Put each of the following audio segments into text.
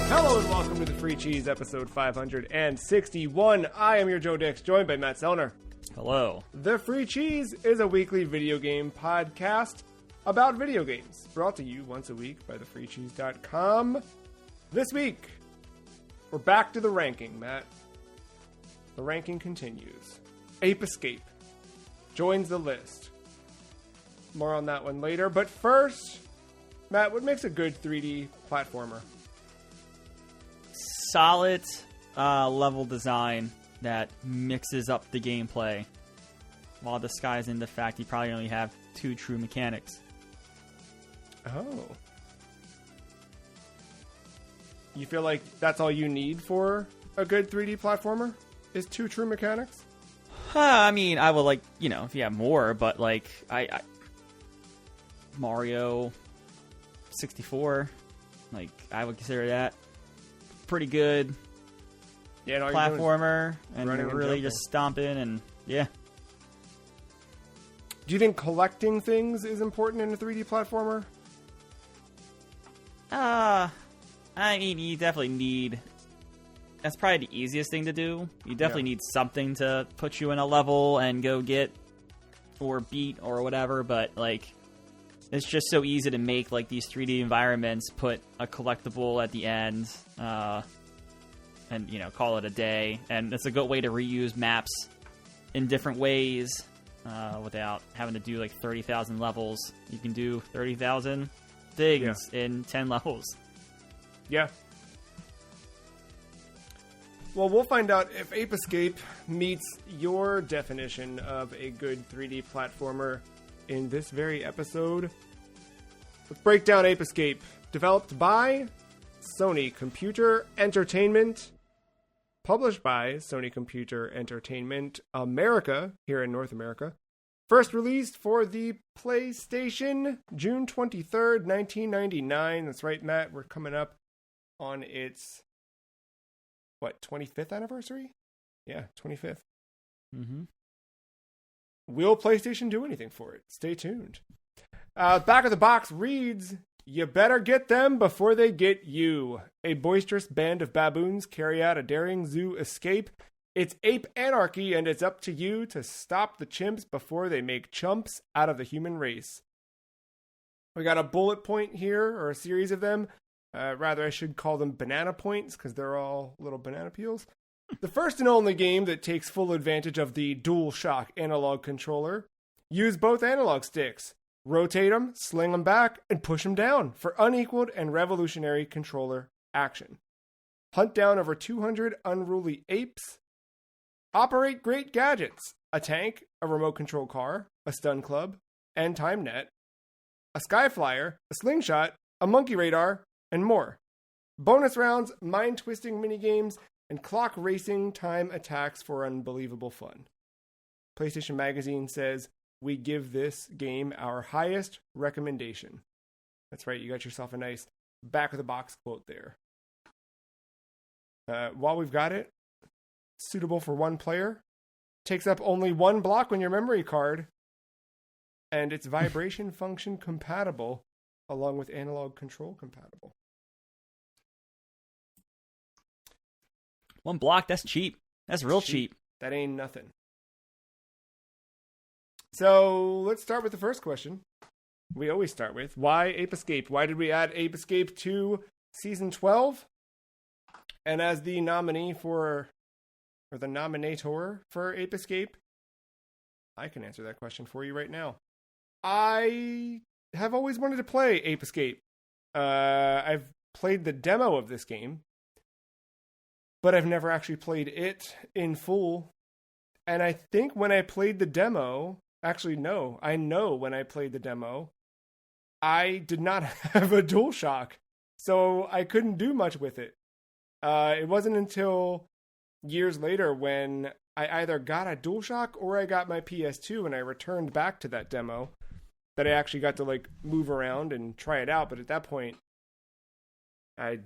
Hello and welcome to the Free Cheese, episode 561. I am your Joe Dix, joined by Matt Sellner. Hello. The Free Cheese is a weekly video game podcast about video games, brought to you once a week by thefreecheese.com. This week, we're back to the ranking, Matt. The ranking continues. Ape Escape joins the list. More on that one later, but first, Matt, what makes a good 3D platformer? Solid level design that mixes up the gameplay while disguising the fact you probably only have two true mechanics. Oh. You feel like that's all you need for a good 3D platformer? Is two true mechanics? I mean, I would like, if you have more, but like, I Mario 64, like, I would consider that pretty good platformer, and you're really just stomping, and yeah. Do you think collecting things is important in a 3D platformer? I mean, you definitely need... That's probably the easiest thing to do. You definitely need something to put you in a level and go get or beat or whatever, but like, it's just so easy to make like these 3D environments, put a collectible at the end, and call it a day. And it's a good way to reuse maps in different ways without having to do like 30,000 levels. You can do 30,000 things in 10 levels. Yeah. Well, we'll find out if Ape Escape meets your definition of a good 3D platformer in this very episode. Let's break down Ape Escape. Developed by Sony Computer Entertainment. Published by Sony Computer Entertainment America, here in North America. First released for the PlayStation, June 23rd, 1999. That's right, Matt. We're coming up on its... 25th anniversary? Yeah, 25th. Mm-hmm. Will PlayStation do anything for it? Stay tuned. Back of the box reads, "You better get them before they get you. A boisterous band of baboons carry out a daring zoo escape. It's ape anarchy, and it's up to you to stop the chimps before they make chumps out of the human race." We got a bullet point here, or a series of them. Rather, I should call them banana points, because they're all little banana peels. The first and only game that takes full advantage of the DualShock analog controller. Use both analog sticks. Rotate them, sling them back, and push them down for unequaled and revolutionary controller action. Hunt down over 200 unruly apes. Operate great gadgets. A tank, a remote control car, a stun club, and time net. A sky flyer, a slingshot, a monkey radar, and more. Bonus rounds, mind-twisting minigames, and clock racing time attacks for unbelievable fun. PlayStation Magazine says, "We give this game our highest recommendation." That's right, you got yourself a nice back-of-the-box quote there. While we've got it, suitable for one player, takes up only one block on your memory card, and it's vibration function compatible, along with analog control compatible. One block, that's cheap. That's real cheap. That ain't nothing. So let's start with the first question. We always start with, why Ape Escape? Why did we add Ape Escape to Season 12? And as the nominee or the nominator for Ape Escape, I can answer that question for you right now. I have always wanted to play Ape Escape. I've played the demo of this game, but I've never actually played it in full. And I think when I played the demo, actually, no, I know when I played the demo, I did not have a DualShock, so I couldn't do much with it. It wasn't until years later when I either got a DualShock or I got my PS2 and I returned back to that demo that I actually got to like move around and try it out. But at that point, I,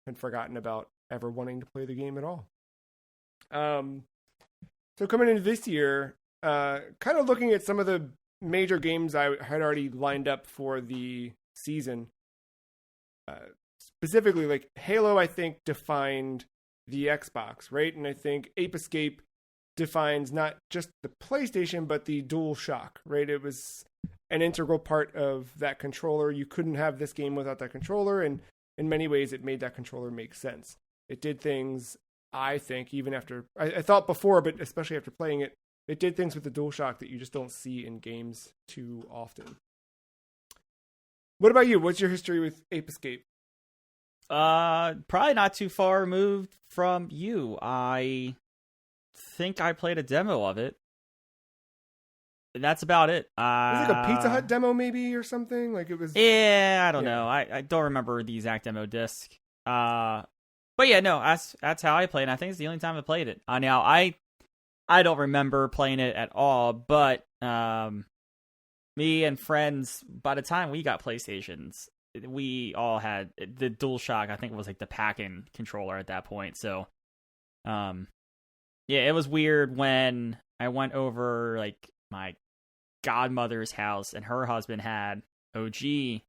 had forgotten about ever wanting to play the game at all. So coming into this year, kind of looking at some of the major games I had already lined up for the season, specifically, like Halo, I think defined the Xbox, right? And I think Ape Escape defines not just the PlayStation, but the DualShock, right? It was an integral part of that controller. You couldn't have this game without that controller, and in many ways, it made that controller make sense. It did things, I think, even after I thought before, but especially after playing it, it did things with the DualShock that you just don't see in games too often. What about you? What's your history with Ape Escape? Probably not too far removed from you. I think I played a demo of it. And that's about it. It was like a Pizza Hut demo, maybe, or something. Like it was. Yeah, I don't know. I don't remember the exact demo disc. But yeah, no, that's how I played. And I think it's the only time I played it. Now I don't remember playing it at all. But me and friends, by the time we got PlayStations, we all had the DualShock. I think it was like the pack-in controller at that point. So, yeah, it was weird when I went over like my godmother's house and her husband had OG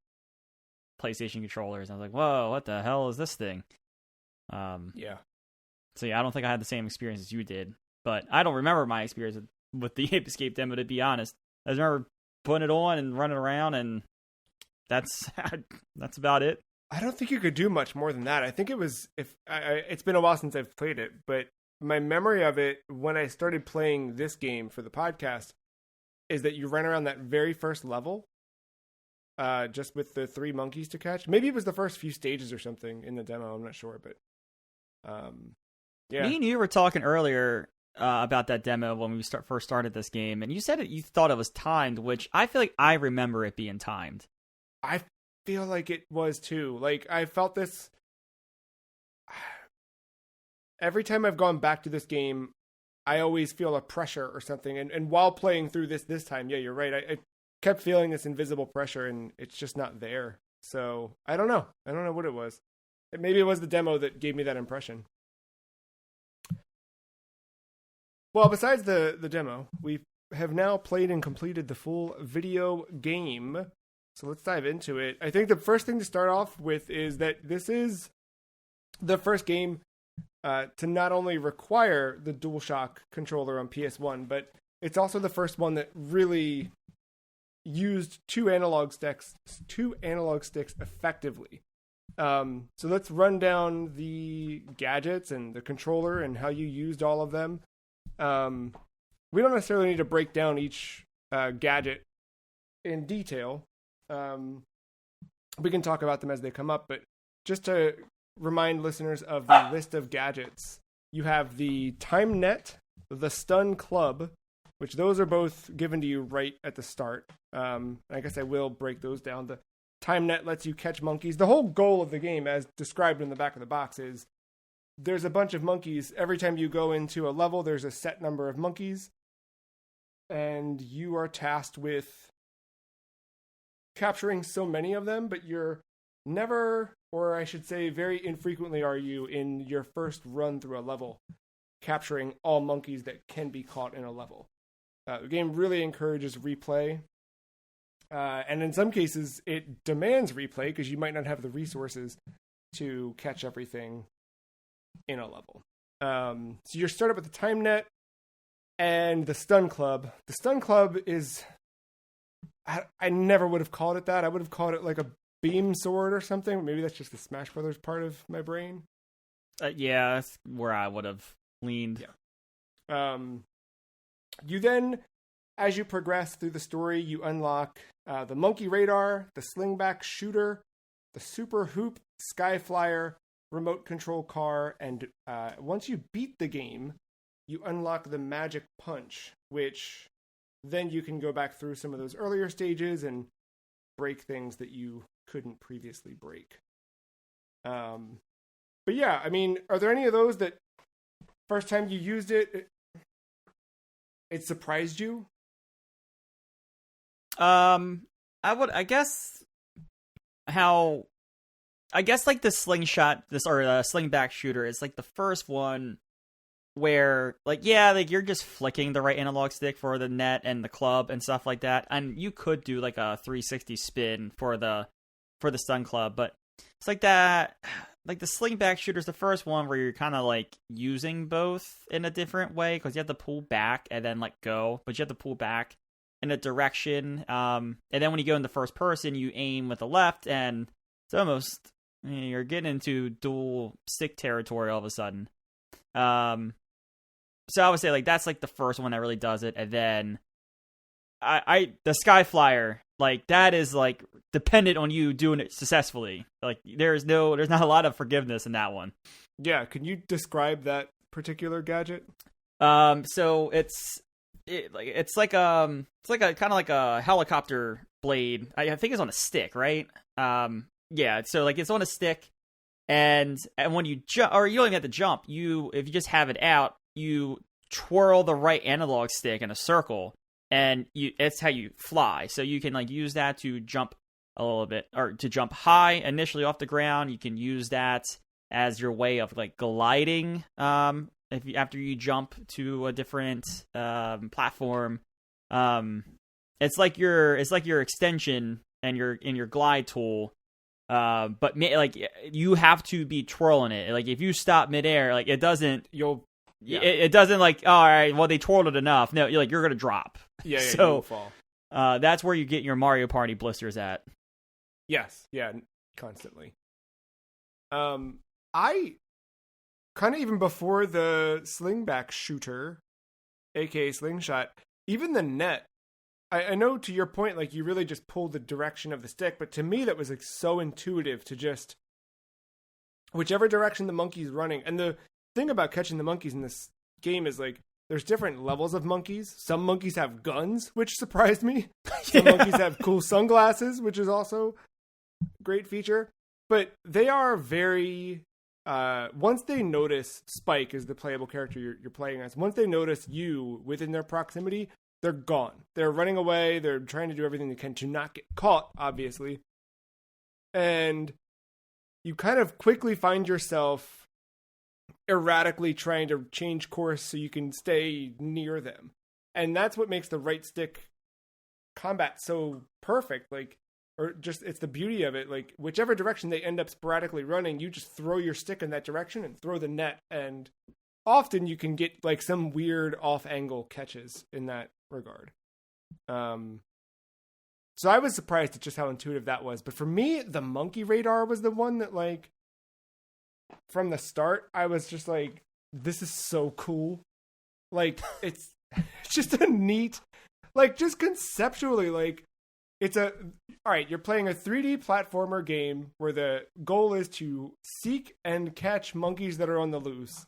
PlayStation controllers. I was like, whoa, what the hell is this thing? Yeah. So yeah, I don't think I had the same experience as you did, but I don't remember my experience with the Ape Escape demo, to be honest. I just remember putting it on and running around, and that's about it. I don't think you could do much more than that. I think it was, it's been a while since I've played it, but my memory of it when I started playing this game for the podcast is that you ran around that very first level, just with the 3 monkeys to catch. Maybe it was the first few stages or something in the demo. I'm not sure, but yeah. Me and you were talking earlier about that demo when we first started this game, and you said you thought it was timed, which I feel like I remember it being timed. I feel like it was too. Like I felt this every time I've gone back to this game. I always feel a pressure or something. And while playing through this time, yeah, you're right. I kept feeling this invisible pressure, and it's just not there. So I don't know. I don't know what it was. Maybe it was the demo that gave me that impression. Well, besides the demo, we have now played and completed the full video game. So let's dive into it. I think the first thing to start off with is that this is the first game to not only require the DualShock controller on PS1, but it's also the first one that really used two analog sticks effectively. So let's run down the gadgets and the controller and how you used all of them. We don't necessarily need to break down each gadget in detail. We can talk about them as they come up, but just to remind listeners of the list of gadgets, you have the Time Net, the Stun Club, which those are both given to you right at the start. I guess I will break those down. The Time Net lets you catch monkeys. The whole goal of the game, as described in the back of the box, is there's a bunch of monkeys. Every time you go into a level, there's a set number of monkeys, and you are tasked with capturing so many of them, but you're never, or I should say very infrequently, are you in your first run through a level capturing all monkeys that can be caught in a level. The game really encourages replay, and in some cases it demands replay because you might not have the resources to catch everything in a level. So you're started with the Time Net and the Stun Club. The Stun Club is, I never would have called it that. I would have called it like a beam sword or something. Maybe that's just the Smash Brothers part of my brain. Yeah, that's where I would have leaned. Yeah. You then, as you progress through the story, you unlock the Monkey Radar, the Slingback Shooter, the Super Hoop, Sky Flyer, Remote Control Car, and once you beat the game, you unlock the Magic Punch, which then you can go back through some of those earlier stages and break things that you couldn't previously break. But yeah, I mean, are there any of those that first time you used it surprised you? I guess like the slingshot, slingback shooter is like the first one where like you're just flicking the right analog stick for the net and the club and stuff like that, and you could do like a 360 spin for the Stun Club, but It's like that, like the slingback shooter's the first one where you're kind of like using both in a different way because you have to pull back and then let go, but you have to pull back in a direction. And then when you go into first person, you aim with the left, and it's almost you're getting into dual stick territory all of a sudden. So I would say like that's like the first one that really does it, and then the Skyflyer, like that is like dependent on you doing it successfully. Like there's not a lot of forgiveness in that one. Yeah, can you describe that particular gadget? So it's like a kind of like a helicopter blade. I think it's on a stick, right? Yeah. So like it's on a stick, and when you jump, or you don't even have to jump. If you just have it out, you twirl the right analog stick in a circle. And it's how you fly. So you can like use that to jump a little bit, or to jump high initially off the ground. You can use that as your way of like gliding. After you jump to a different platform, it's like your extension and your glide tool. But like you have to be twirling it. Like if you stop midair, like it doesn't. Yeah. It doesn't like, oh, all right, well, they twirled it enough. No, you're going to drop. Yeah, so you'll fall. That's where you get your Mario Party blisters at. Yes, yeah, constantly. I kind of, even before the slingback shooter, aka slingshot, even the net, I know to your point, like you really just pull the direction of the stick, but to me that was like so intuitive to just whichever direction the monkey's running. And the thing about catching the monkeys in this game is like there's different levels of monkeys. Some monkeys have guns, which surprised me. Some monkeys have cool sunglasses, which is also a great feature. But they are very once they notice Spike is the playable character you're playing as, once they notice you within their proximity, they're gone. They're running away. They're trying to do everything they can to not get caught, obviously. And you kind of quickly find yourself erratically trying to change course so you can stay near them. And that's what makes the right stick combat so perfect. Like, or just, it's the beauty of it. Like, whichever direction they end up sporadically running, you just throw your stick in that direction and throw the net. And often you can get like some weird off angle catches in that regard. So I was surprised at just how intuitive that was. But for me, the monkey radar was the one that, like, from the start, I was just like, this is so cool. Like, it's just a neat, like, just conceptually, like, all right, you're playing a 3D platformer game where the goal is to seek and catch monkeys that are on the loose.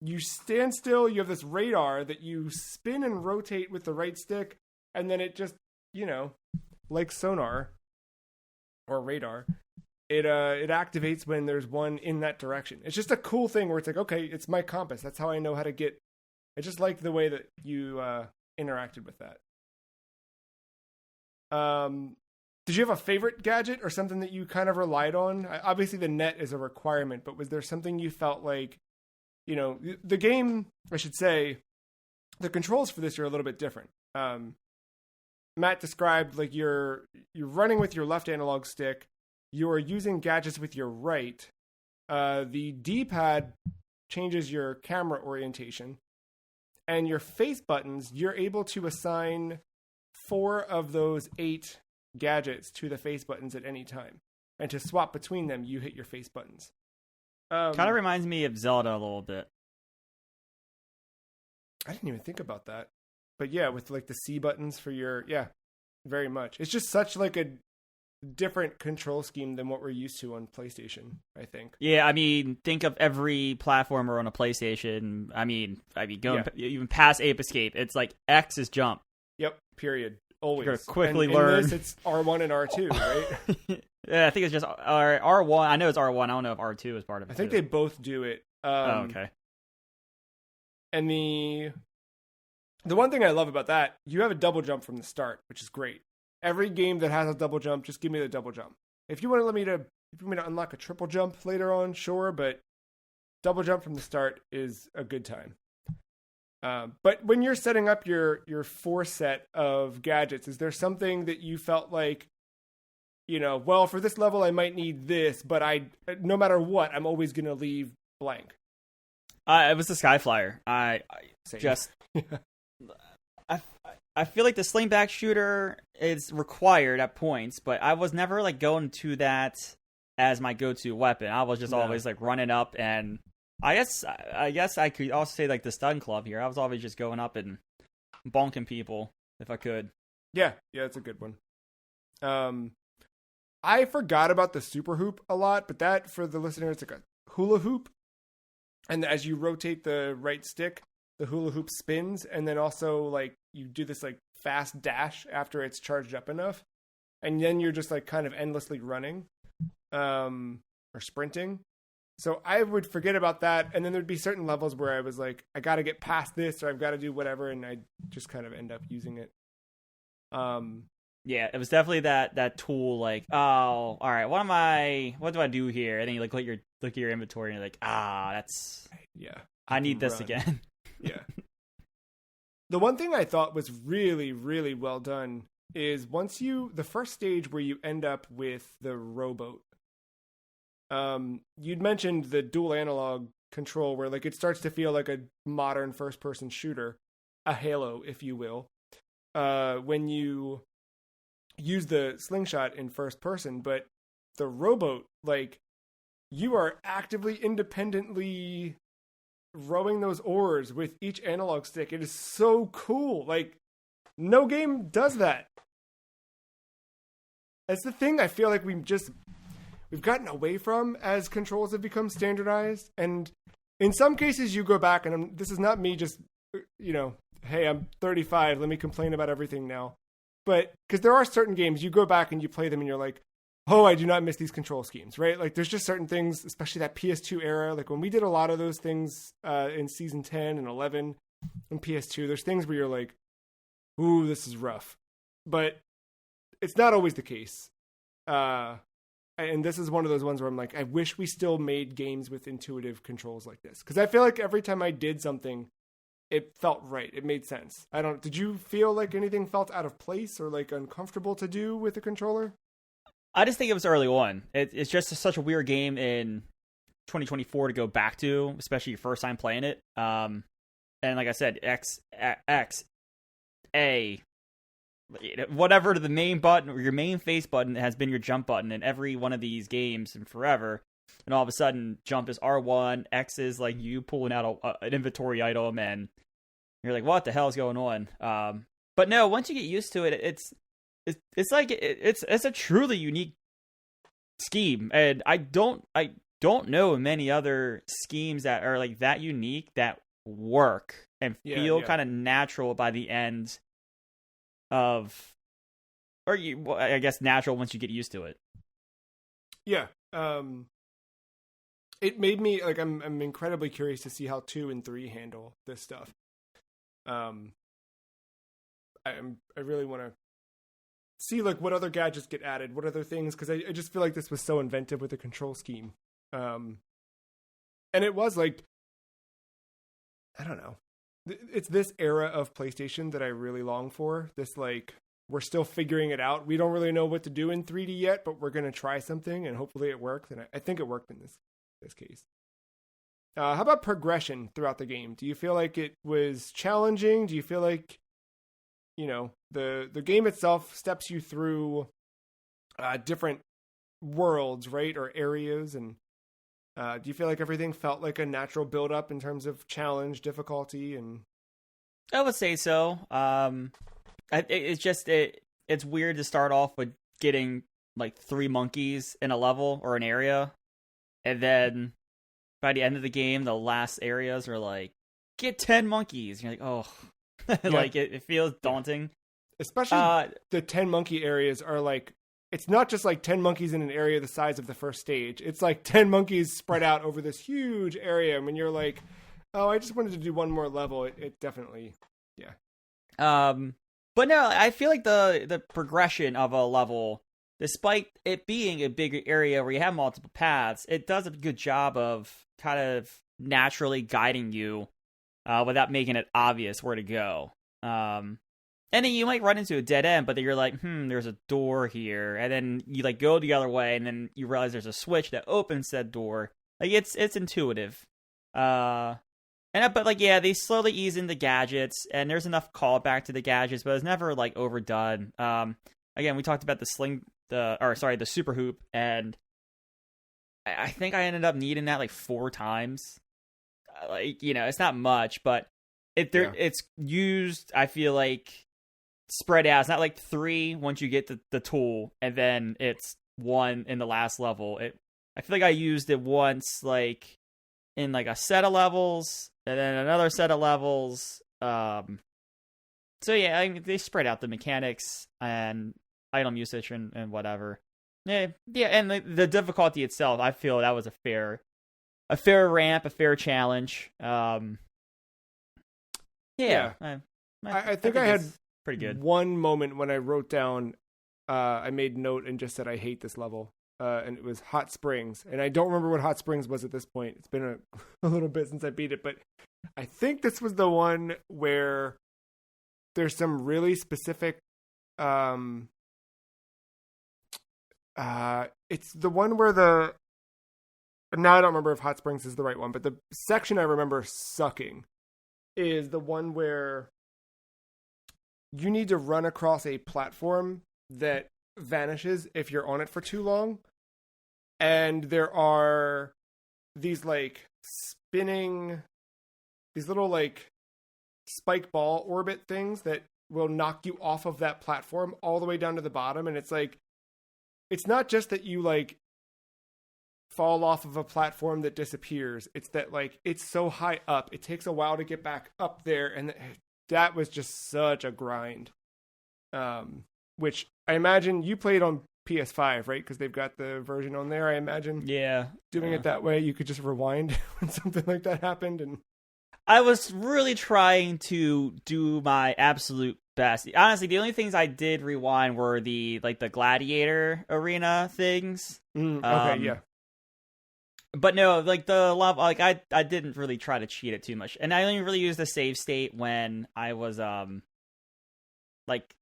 You stand still, you have this radar that you spin and rotate with the right stick, and then it just, like sonar or radar, it activates when there's one in that direction. It's just a cool thing where it's like, okay, it's my compass. That's how I know how to get. I just like the way that you interacted with that. Did you have a favorite gadget or something that you kind of relied on? Obviously, the net is a requirement, but was there something you felt like, the game, I should say, the controls for this are a little bit different. Matt described like you're running with your left analog stick. You're using gadgets with your right. The D-pad changes your camera orientation. And your face buttons, you're able to assign 4 of those 8 gadgets to the face buttons at any time. And to swap between them, you hit your face buttons. Kind of reminds me of Zelda a little bit. I didn't even think about that. But yeah, with like the C buttons for very much. It's just such like a different control scheme than what we're used to on PlayStation, I think. Yeah, I mean, think of every platformer on a PlayStation. I mean, going even past Ape Escape, it's like X is jump. Yep, period. Always. You're gonna quickly learn. In this, it's R1 and R2, right? Yeah, I think it's just R1. I know it's R1. I don't know if R2 is part of it. I think they both do it. Okay. And the one thing I love about that, you have a double jump from the start, which is great. Every game that has a double jump, just give me the double jump. If you want to unlock a triple jump later on, sure, but double jump from the start is a good time. But when you're setting up your 4 set of gadgets, is there something that you felt like, well, for this level I might need this, but no matter what, I'm always going to leave blank. It was the Skyflyer. I Same. just I feel like the slingback shooter is required at points, but I was never like going to that as my go-to weapon. I was just always like running up, and I guess I could also say like the stun club here. I was always just going up and bonking people if I could. Yeah, it's a good one. I forgot about the super hoop a lot, but that, for the listener, it's like a hula hoop. And as you rotate the right stick, the hula hoop spins, and then also like you do this like fast dash after it's charged up enough, and then you're just like kind of endlessly running, or sprinting. So I would forget about that, and then there'd be certain levels where I was like, I got to get past this, or I've got to do whatever, and I just kind of end up using it. Yeah, it was definitely that tool. Like, oh, all right, what do I do here? And then you like look at your inventory, and you're like, that's I need this again. Yeah. The one thing I thought was really, really well done is the first stage where you end up with the rowboat. You'd mentioned the dual analog control where like it starts to feel like a modern first person shooter, a Halo, if you will. When you use the slingshot in first person, but the rowboat, like you are actively independently rowing those oars with each analog stick. It is so cool. Like no game does that. That's the thing I feel like we've gotten away from as controls have become standardized. And in some cases you go back, and this is not me just, hey, I'm 35, let me complain about everything now. But because there are certain games, you go back and you play them and you're like, oh, I do not miss these control schemes, right? Like there's just certain things, especially that PS2 era. Like when we did a lot of those things in season 10 and 11 and PS2, there's things where you're like, ooh, this is rough. But it's not always the case. And this is one of those ones where I'm like, I wish we still made games with intuitive controls like this. Because I feel like every time I did something, it felt right. It made sense. Did you feel like anything felt out of place or like uncomfortable to do with the controller? I just think it was early on. It's just such a weird game in 2024 to go back to, especially your first time playing it. And like I said, X, A, whatever the main button or your main face button has been your jump button in every one of these games and forever. And all of a sudden, jump is R1, X is like you pulling out an inventory item, and you're like, what the hell is going on? But no, once you get used to it, it's like it's a truly unique scheme, and I don't know many other schemes that are like that unique that work and feel kind of natural by the end of, I guess natural once you get used to it. Yeah. It made me like I'm incredibly curious to see how 2 and 3 handle this stuff. I really want to see like what other gadgets get added, what other things, because I just feel like this was so inventive with the control scheme. And it was like, I don't know, it's this era of PlayStation that I really long for. This like, we're still figuring it out. We don't really know what to do in 3D yet, but we're going to try something and hopefully it works. And I think it worked in this case. How about progression throughout the game? Do you feel like it was challenging? Do you feel like, the game itself steps you through different worlds, right? Or areas? And do you feel like everything felt like a natural build up in terms of challenge, difficulty? And I would say so. It's weird to start off with getting like 3 monkeys in a level or an area. And then by the end of the game, the last areas are like, get 10 monkeys. And you're like, oh, like it feels daunting. Especially the 10 monkey areas are like, it's not just like 10 monkeys in an area the size of the first stage. It's like 10 monkeys spread out over this huge area. And when you're like, oh, I just wanted to do one more level, it definitely, yeah. But no, I feel like the progression of a level, despite it being a bigger area where you have multiple paths, it does a good job of kind of naturally guiding you without making it obvious where to go. And then you might run into a dead end, but then you're like, there's a door here. And then you like go the other way, and then you realize there's a switch that opens that door. Like it's intuitive. But like, yeah, they slowly ease into gadgets, and there's enough callback to the gadgets, but it's never like overdone. Again, we talked about the super hoop, and I think I ended up needing that like 4 times. Like, you know, it's not much, but it's used, I feel like, spread out. It's not like 3 once you get the tool, and then it's 1 in the last level. I feel like I used it once, like in like a set of levels, and then another set of levels. So yeah, they spread out the mechanics and item usage and whatever. Yeah, and the difficulty itself, I feel that was a fair ramp, a fair challenge. I think I had pretty good. One moment when I wrote down, I made note and just said I hate this level, and it was Hot Springs, and I don't remember what Hot Springs was at this point. It's been a little bit since I beat it, but I think this was the one where there's some really specific. It's the one where now I don't remember if Hot Springs is the right one, but the section I remember sucking is the one where you need to run across a platform that vanishes if you're on it for too long. And there are these like spinning, these little like spike ball orbit things that will knock you off of that platform all the way down to the bottom. And it's like, it's not just that you like fall off of a platform that disappears. It's that like, it's so high up. It takes a while to get back up there. And that was just such a grind. Which I imagine you played on PS5, right? Because they've got the version on there, I imagine. Yeah. Doing it that way, you could just rewind when something like that happened. And I was really trying to do my absolute best. Honestly, the only things I did rewind were the gladiator arena things. Okay, yeah. But no, like the level, like I didn't really try to cheat it too much, and I only really used the save state when I was like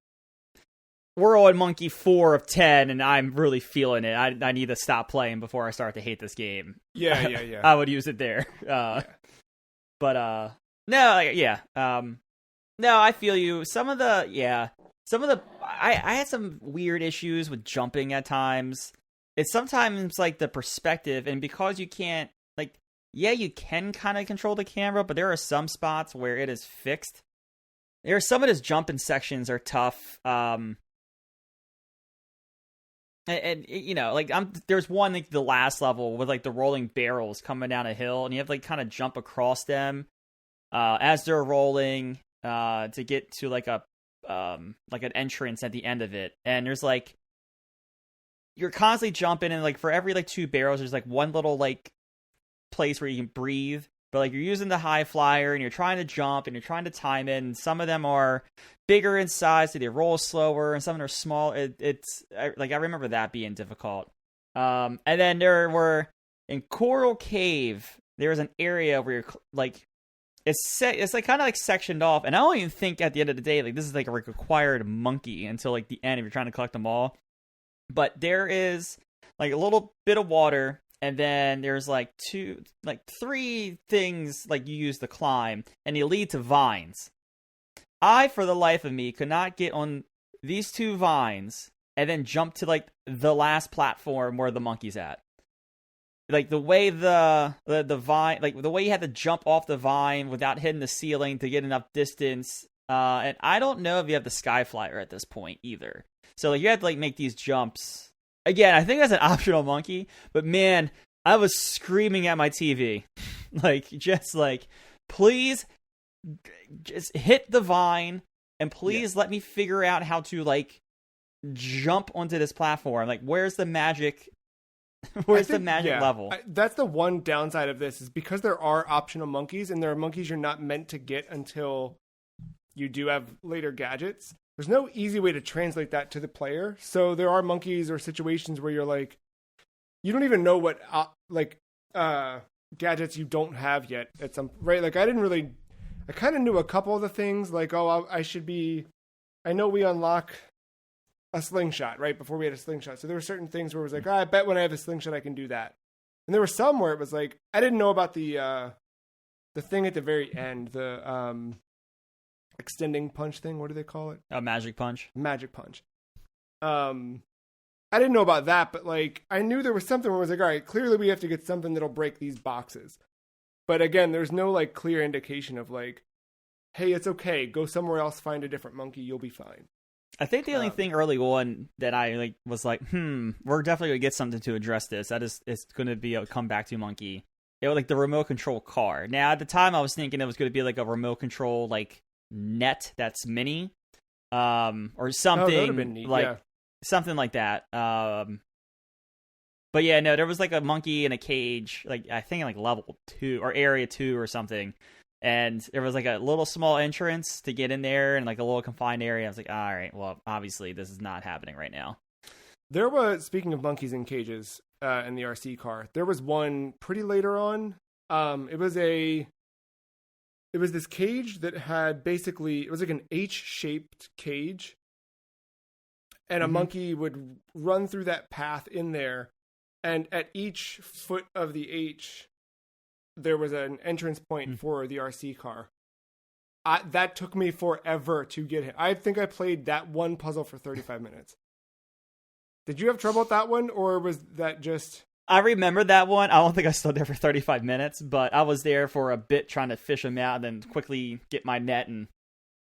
we're on monkey 4 of 10, and I'm really feeling it. I need to stop playing before I start to hate this game. Yeah. I would use it there. But no, I feel you. Some of the I had some weird issues with jumping at times. It's sometimes like the perspective, and because you can't you can kind of control the camera, but there are some spots where it is fixed. There are some of those jumping sections are tough. And you know, like there's one like the last level with like the rolling barrels coming down a hill, and you have to like kind of jump across them as they're rolling to get to like an entrance at the end of it. And there's like you're constantly jumping, and like for every like 2 barrels, there's like one little like place where you can breathe. But like you're using the high flyer, and you're trying to jump, and you're trying to time it. And some of them are bigger in size, so they roll slower, and some of them are small. I remember that being difficult. And then there were in Coral Cave, there was an area where you're like it's like kind of like sectioned off, and I don't even think at the end of the day like this is like a required monkey until like the end if you're trying to collect them all. But there is like a little bit of water, and then there's like 3 things like you use to climb, and they lead to vines. I, for the life of me, could not get on these 2 vines and then jump to like the last platform where the monkey's at. Like the way the vine, like the way you had to jump off the vine without hitting the ceiling to get enough distance. And I don't know if you have the sky flyer at this point either. So like you had to like make these jumps. Again, I think that's an optional monkey, but man, I was screaming at my TV. Please just hit the vine, and please let me figure out how to like jump onto this platform. Like, where's the magic? Where's the magic level? That's the one downside of this, is because there are optional monkeys, and there are monkeys you're not meant to get until you do have later gadgets. There's no easy way to translate that to the player. So there are monkeys or situations where you're like, you don't even know what gadgets you don't have yet at some right. Like I kind of knew a couple of the things, like I should be I know we unlock a slingshot right before we had a slingshot. So there were certain things where it was like, I bet when I have a slingshot, I can do that. And there were some where it was like, I didn't know about the thing at the very end, the extending punch thing. What do they call it? A magic punch. Magic punch. I didn't know about that, but like I knew there was something where I was like, all right, clearly we have to get something that'll break these boxes. But again, there's no like clear indication of like, hey, it's okay. Go somewhere else, find a different monkey. You'll be fine. I think the only thing early on that I like was like, we're definitely gonna get something to address this. That is, it's gonna be a come back to monkey. It was like the remote control car. Now at the time, I was thinking it was gonna be like a remote control like net that's mini, or something been neat. like Yeah. something like that. But yeah, no, there was like a monkey in a cage, like I think like level 2 or area 2 or something. And there was like a little small entrance to get in there and like a little confined area. I was like, all right, well, obviously this is not happening right now. There was, speaking of monkeys in cages in the RC car, there was one pretty later on. It was this cage that had basically, it was like an H-shaped cage. And a monkey would run through that path in there. And at each foot of the H, there was an entrance point for the RC car. That took me forever to get hit. I think I played that one puzzle for 35 minutes. Did you have trouble with that one, or was that just... I remember that one. I don't think I stood there for 35 minutes, but I was there for a bit trying to fish him out and then quickly get my net. And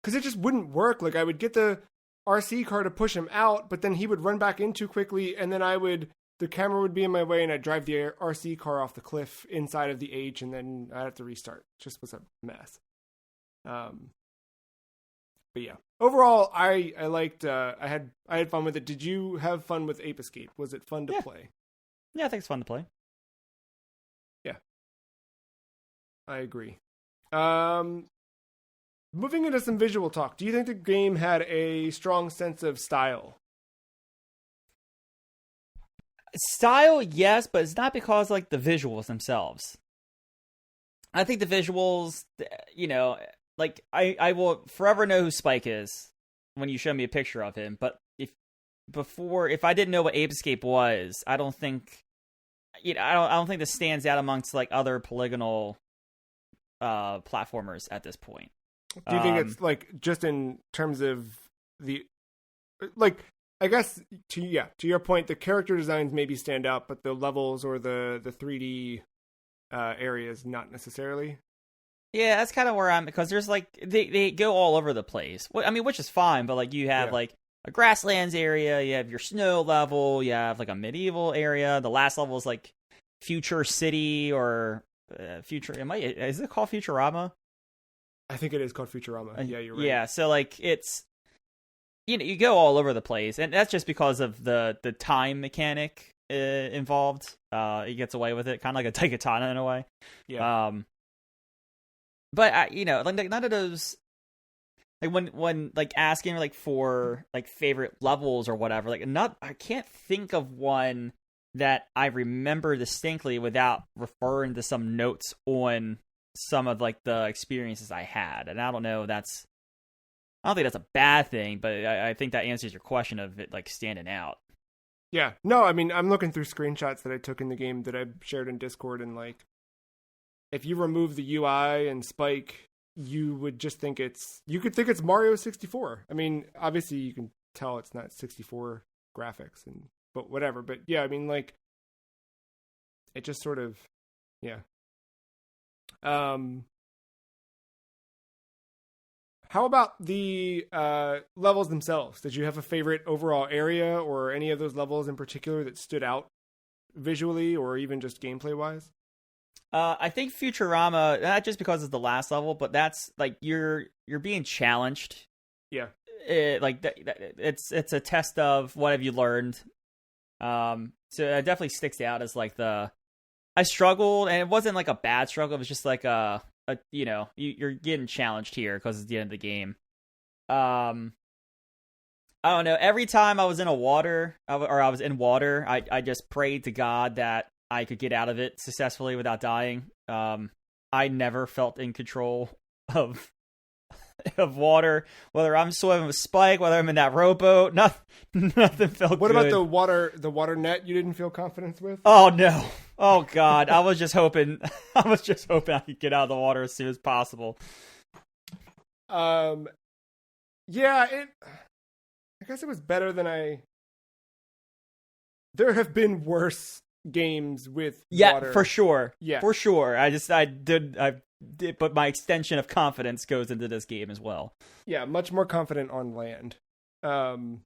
because it just wouldn't work. Like, I would get the RC car to push him out, but then he would run back in too quickly, and then the camera would be in my way, and I'd drive the RC car off the cliff inside of the H, and then I'd have to restart. It just was a mess. But yeah, overall, I liked. I had fun with it. Did you have fun with Ape Escape? Was it fun to play? Yeah, I think it's fun to play. Yeah, I agree. Moving into some visual talk, do you think the game had a strong sense of style? Style, yes, but it's not because like the visuals themselves. I think the visuals, like I will forever know who Spike is when you show me a picture of him. But if I didn't know what Ape Escape was, I don't think, I don't think this stands out amongst like other polygonal platformers at this point. Do you think it's like just in terms of the like? I guess to your point, the character designs maybe stand out, but the levels or the 3D areas not necessarily. Yeah, that's kind of where I'm, because there's like they go all over the place. I mean, which is fine, but like you have like a grasslands area, you have your snow level, you have like a medieval area. The last level is like Future City or Future. Is it called Futurama? I think it is called Futurama. Yeah, you're right. Yeah, so like it's, you go all over the place, and that's just because of the time mechanic involved. He gets away with it, kind of like a Daikatana in a way. Yeah. But like none of those, like when like asking like for like favorite levels or whatever, like I can't think of one that I remember distinctly without referring to some notes on some of like the experiences I had. And I don't think that's a bad thing, but I think that answers your question of it like standing out. Yeah. No, I mean, I'm looking through screenshots that I took in the game that I shared in Discord, and like, if you remove the UI and Spike, you would just think you could think it's Mario 64. I mean, obviously you can tell it's not 64 graphics, but whatever. But yeah, I mean, like, it just sort of, yeah. How about the levels themselves? Did you have a favorite overall area or any of those levels in particular that stood out visually or even just gameplay wise? I think Futurama, not just because it's the last level, but that's like you're being challenged. Yeah. It's a test of what have you learned. So it definitely sticks out as like I struggled, and it wasn't like a bad struggle. It was just like you're getting challenged here because it's the end of the game. I don't know. Every time I was in water, I just prayed to God that I could get out of it successfully without dying. I never felt in control of of water, whether I'm swimming with Spike, whether I'm in that rowboat, nothing felt What good. about the water net you didn't feel confidence with? Oh no. Oh god. I was just hoping I could get out of the water as soon as possible. Yeah, I guess it was better than there have been worse games with water. For sure. Yeah. For sure. I did, but my extension of confidence goes into this game as well. Yeah, much more confident on land. The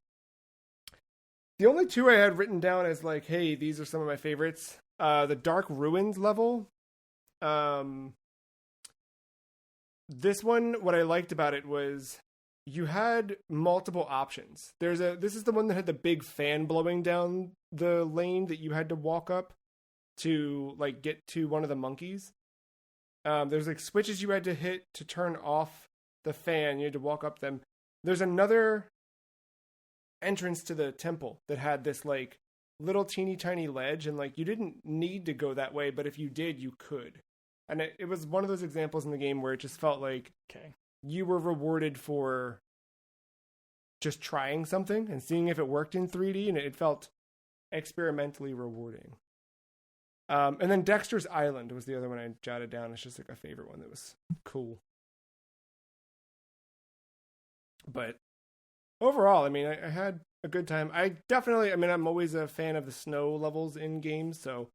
only two I had written down as like, hey, these are some of my favorites. The Dark Ruins level. This one, what I liked about it was you had multiple options. This is the one that had the big fan blowing down the lane that you had to walk up to like get to one of the monkeys. There's like switches you had to hit to turn off the fan. You had to walk up them. There's another entrance to the temple that had this like little teeny tiny ledge, and like you didn't need to go that way, but if you did, you could. And it was one of those examples in the game where it just felt like you were rewarded for just trying something and seeing if it worked in 3D, and it felt experimentally rewarding. And then Dexter's Island was the other one I jotted down. It's just like a favorite one that was cool. But overall, I mean, I had a good time. I'm always a fan of the snow levels in games, so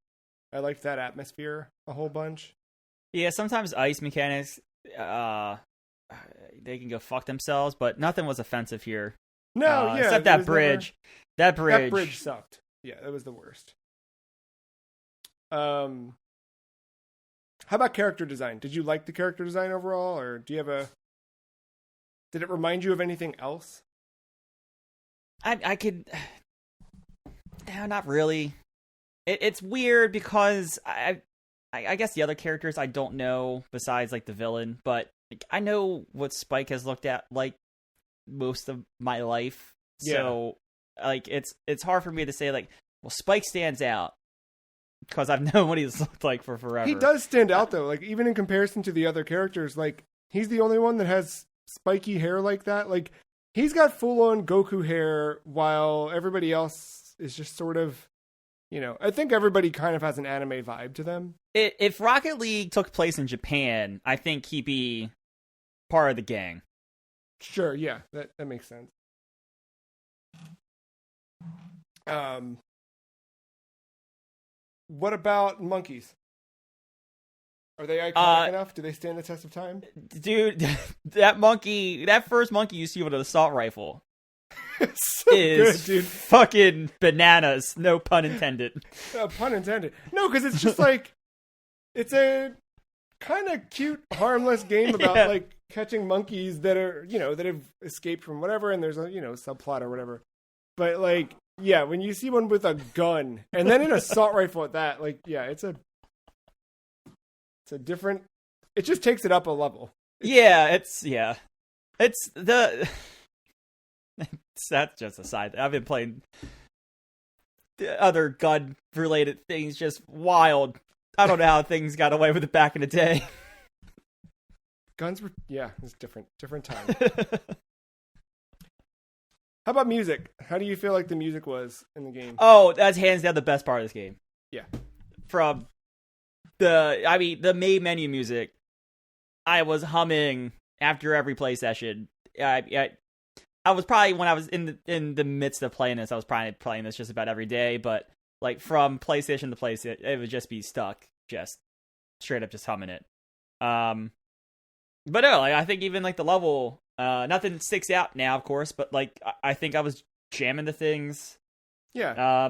I liked that atmosphere a whole bunch. Yeah, sometimes ice mechanics, they can go fuck themselves, but nothing was offensive here. No, except that bridge. That bridge sucked. Yeah, that was the worst. How about character design? Did you like the character design overall, or did it remind you of anything else? I could... No, not really. It's weird because I guess the other characters I don't know besides like the villain, but like, I know what Spike has looked at like most of my life. Yeah. So like it's hard for me to say like, well, Spike stands out because I've known what he's looked like for forever. He does stand out though, like even in comparison to the other characters, like he's the only one that has spiky hair like that. Like he's got full on Goku hair while everybody else is just sort of, I think everybody kind of has an anime vibe to them. If Rocket League took place in Japan, I think he'd be part of the gang. Sure, yeah, that makes sense. What about monkeys? Are they iconic enough? Do they stand the test of time? Dude, that first monkey you see with an assault rifle. It's so good, dude. Fucking bananas. No pun intended. Pun intended. No, because it's just like it's a kind of cute, harmless game about like catching monkeys that are that have escaped from whatever, and there's a subplot or whatever. But like, yeah, when you see one with a gun and then an assault rifle at that, like, yeah, it's a different. It just takes it up a level. It's the. That's just a side. I've been playing other gun-related things, just wild. I don't know how things got away with it back in the day. Guns were, it's different time. How about music? How do you feel like the music was in the game? Oh, that's hands down the best part of this game. Yeah. From the main menu music, I was humming after every play session. I was probably, when I was in the midst of playing this, I was probably playing this just about every day, but like from PlayStation to PlayStation, it would just be stuck, just straight up just humming it. But no, like I think even like the level, nothing sticks out now, of course, but like I think I was jamming the things. Yeah.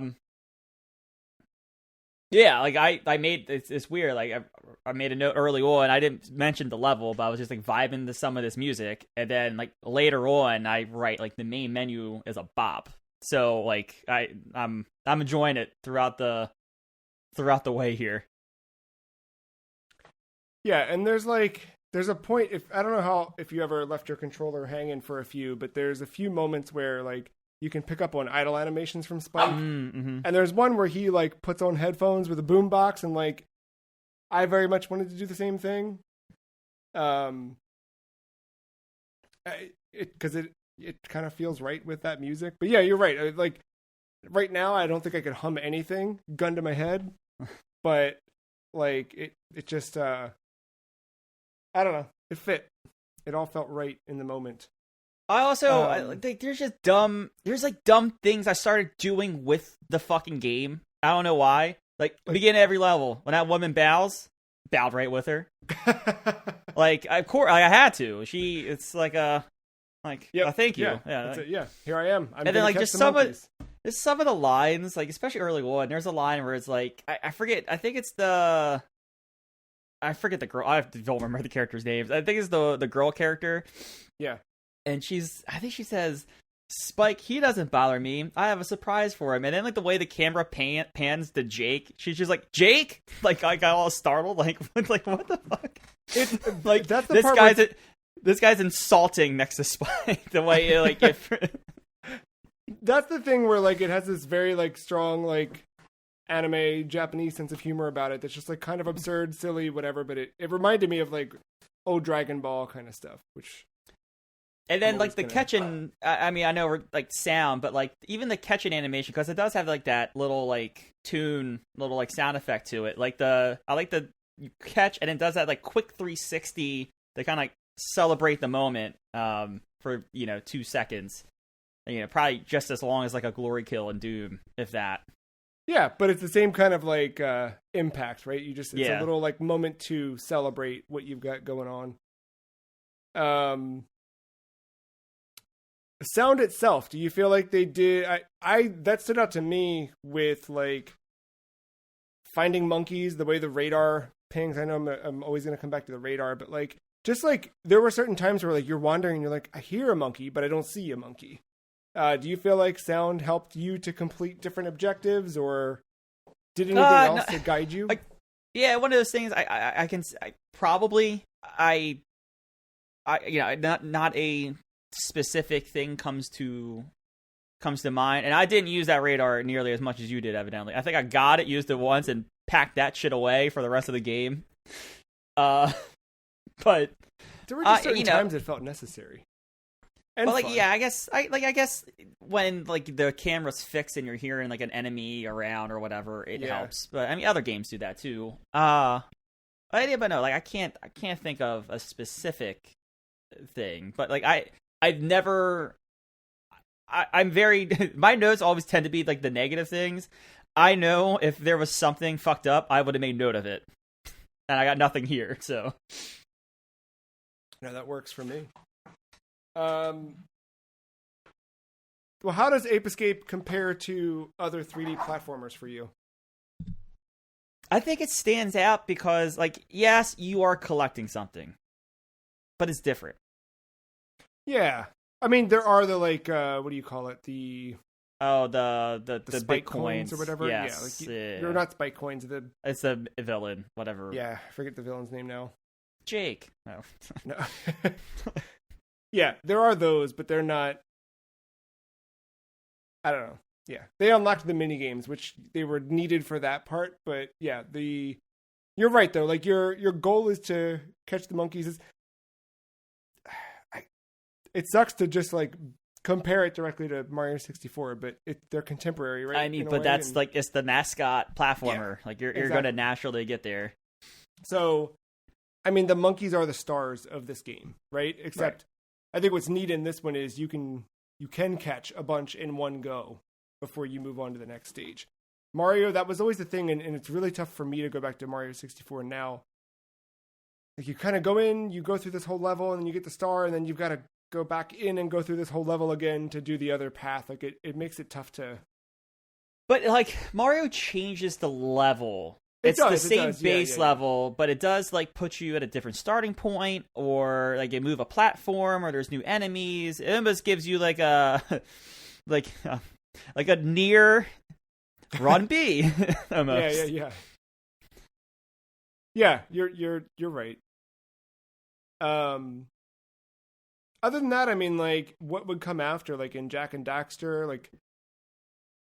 Yeah, like I made it's weird. Like I made a note early on. I didn't mention the level, but I was just like vibing to some of this music, and then like later on, I write like the main menu is a bop. So like I'm enjoying it throughout the way here. Yeah, and there's a point, I don't know if you ever left your controller hanging for a few, but there's a few moments where like you can pick up on idle animations from Spike. Mm-hmm. And there's one where he like puts on headphones with a boombox, and like I very much wanted to do the same thing. because it kind of feels right with that music. But yeah, you're right. Like right now, I don't think I could hum anything, gun to my head. But like it just I don't know. It fit. It all felt right in the moment. I also there's dumb things I started doing with the fucking game. I don't know why. Like beginning of every level, when that woman bowed right with her. Like of course I had to. It's like thank you. Yeah, here I am. And then like just some of the lines, like especially early on, there's a line where it's like I forget. I think it's I forget the girl. I don't remember the character's names. I think it's the girl character. Yeah. And I think she says, Spike, he doesn't bother me. I have a surprise for him. And then like the way the camera pans to Jake, she's just like, Jake? Like I got all startled. Like what the fuck? It's like that's the this guy's insulting next to Spike. The way like that's the thing where like it has this very like strong like anime Japanese sense of humor about it that's just like kind of absurd, silly, whatever, but it reminded me of like old Dragon Ball kind of stuff, which and then like the catching I mean I know we're like sound, but like even the catching animation, because it does have like that little like tune, little like sound effect to it, like I like the you catch and it does that like quick 360 to kind of like celebrate the moment for 2 seconds, probably just as long as like a glory kill in Doom, if that. Yeah, but it's the same kind of like impact, right? It's a little like moment to celebrate what you've got going on. The sound itself, do you feel like they did? I that stood out to me with like finding monkeys, the way the radar pings. I know I'm always going to come back to the radar, but like just like there were certain times where like you're wandering and you're like, I hear a monkey, but I don't see a monkey. Do you feel like sound helped you to complete different objectives, or did anything else to guide you? Yeah, one of those things I can probably not a specific thing comes to mind, and I didn't use that radar nearly as much as you did, evidently. I think I got it, used it once, and packed that shit away for the rest of the game. But there were just certain times it felt necessary. And like fun. Yeah, I guess when like the camera's fixed and you're hearing like an enemy around or whatever, it helps. But I mean, other games do that too. But no, like I can't think of a specific thing. But like I've never. I'm very. My notes always tend to be like the negative things. I know if there was something fucked up, I would have made note of it, and I got nothing here. So. No, that works for me. Well, how does Ape Escape compare to other 3D platformers for you? I think it stands out because, like, yes, you are collecting something, but it's different. Yeah. I mean, there are the, like, what do you call it? The spike coins or whatever. Yes. Yeah, like, you're not spike coins. It's a villain, whatever. Yeah, I forget the villain's name now. Jake. No. Yeah, there are those, but they're not. I don't know. Yeah, they unlocked the mini games, which they were needed for that part. But yeah, you're right though. Like your goal is to catch the monkeys. It sucks to just like compare it directly to Mario 64, but they're contemporary, right? I mean, but that's like it's the mascot platformer. Yeah, like you're going to naturally get there. So, I mean, the monkeys are the stars of this game, right? Except. Right. I think what's neat in this one is you can catch a bunch in one go before you move on to the next stage. Mario, that was always the thing, and it's really tough for me to go back to Mario 64 now. Like you kind of go in, you go through this whole level, and then you get the star, and then you've got to go back in and go through this whole level again to do the other path. Like it makes it tough to. But like Mario changes the level. It's the same base level, but it does like put you at a different starting point, or like you move a platform, or there's new enemies. It almost gives you like a like a near run B almost. Yeah. You're right. Other than that, I mean, like what would come after, like in Jak and Daxter, like.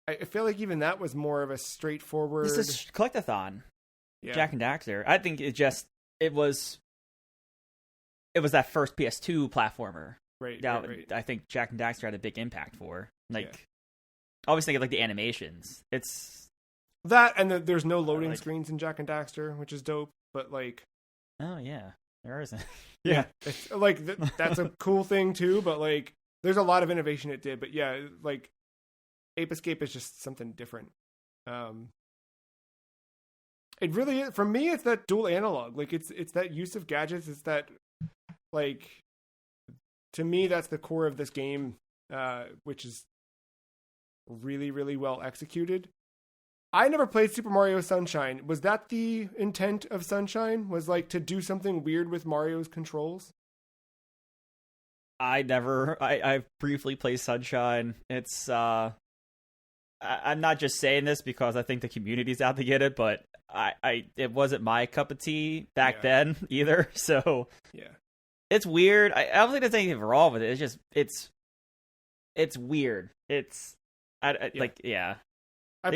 I feel like even that was more of a straightforward. This is collectathon. Yeah. Jak and Daxter. I think it was that first PS2 platformer. Right. I think Jack and Daxter had a big impact for. Like, Yeah. I always think of like the animations. It's that, and there's no loading screens in Jack and Daxter, which is dope. But like, oh yeah, there isn't. yeah, it's, like that's a cool thing too. But like, there's a lot of innovation it did. But yeah, like, Ape Escape is just something different. It really is. For me, it's that dual analog. Like, it's that use of gadgets. It's that, like, to me, that's the core of this game, which is really, really well executed. I never played Super Mario Sunshine. Was that the intent of Sunshine? Was like to do something weird with Mario's controls? I briefly played Sunshine. It's I'm not just saying this because I think the community's out to get it, but it wasn't my cup of tea back then either. So yeah, it's weird. I don't think there's anything wrong with it. It's just it's weird. They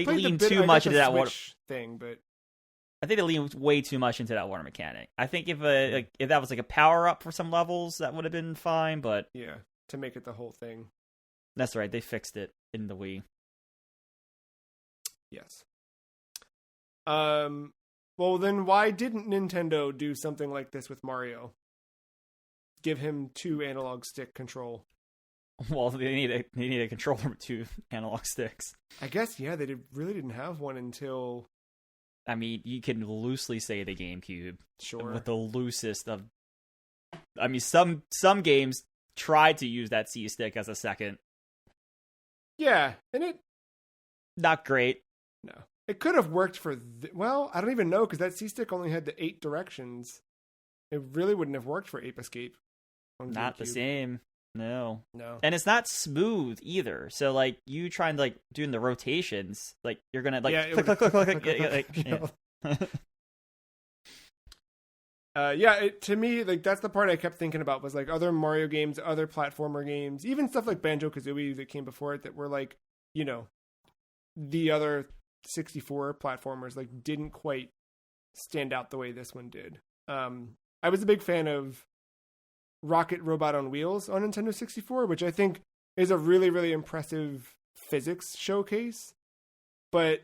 lean too much into that water thing, but I think they lean way too much into that water mechanic. I think if that was like a power up for some levels, that would have been fine. But yeah, to make it the whole thing. That's right. They fixed it in the Wii. Yes. Well, then why didn't Nintendo do something like this with Mario? Give him 2 analog stick control. Well, they need a controller with 2 analog sticks. I guess, yeah, they really didn't have one until... I mean, you can loosely say the GameCube. Sure. With the loosest of... I mean, some games tried to use that C stick as a second. Yeah, and it... Not great. No. It could have worked for... Well, I don't even know, because that C stick only had the 8 directions. It really wouldn't have worked for Ape Escape. Not the same. No. And it's not smooth either. So like you trying to like doing the rotations, like you're gonna like click. To me, like that's the part I kept thinking about was like other Mario games, other platformer games, even stuff like Banjo-Kazooie that came before it that were like, you know, the other 64 platformers like didn't quite stand out the way this one did. I was a big fan of Rocket Robot on Wheels on Nintendo 64, which I think is a really, really impressive physics showcase. But